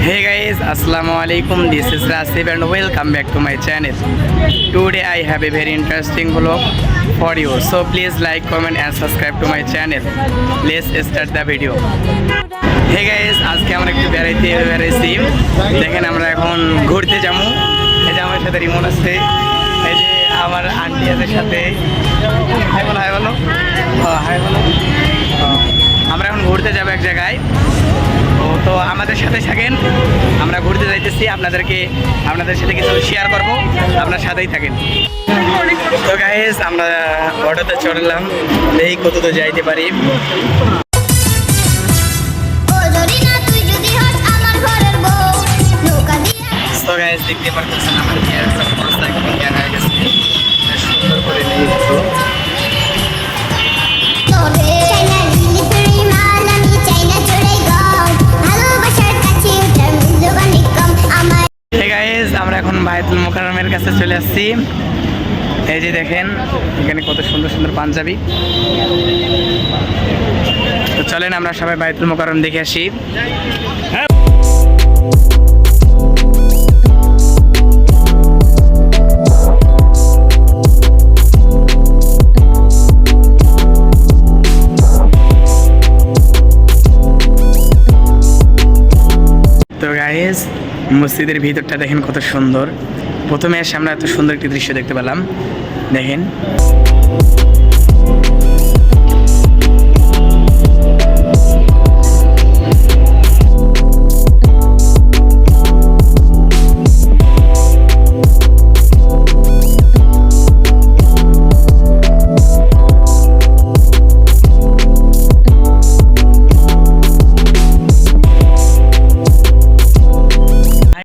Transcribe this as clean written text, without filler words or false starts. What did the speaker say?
Hey guys, Assalamualaikum. This is Rasif and welcome back to my channel. Today I have a very interesting vlog for you. So please like, comment and subscribe to my channel. Let's start the video. Hey guys, আজকে আমরা একটু বেড়াইছি। দেখেন আমরা এখন ঘুরতে যাবো। এই যে আমার সাথে রিমন আছে। এই যে আমার আন্টি আছে সাথে। হাই বলো। আমরা এখন ঘুরতে যাব এক জায়গায়। তো আমাদের সাথে থাকেন, আমরা ঘুরতে যাইতেছি, আপনাদের সাথে কিছু শেয়ার করব, আপনার সাথেই থাকেন। তো গাইস আমরা অটোতে চড়লাম, দেখি কত তো যাইতে পারি। তো গাইস দেখতে পারতেছেন আমার অবস্থা একদম জ্ঞান হয়ে গেছে, সুন্দর করে নিয়ে একটু আমরা এখন বায়তুল মোকাররমের কাছে চলে আসছি। এই যে দেখেন এখানে কত সুন্দর সুন্দর পাঞ্জাবি। তো চলেন আমরা সবাই বায়তুল মোকাররম দেখে আসি। তো গাইস মসজিদের ভিতরটা দেখেন কত সুন্দর। প্রথমে এসে আমরা এত সুন্দর একটি দৃশ্য দেখতে পেলাম, দেখেন।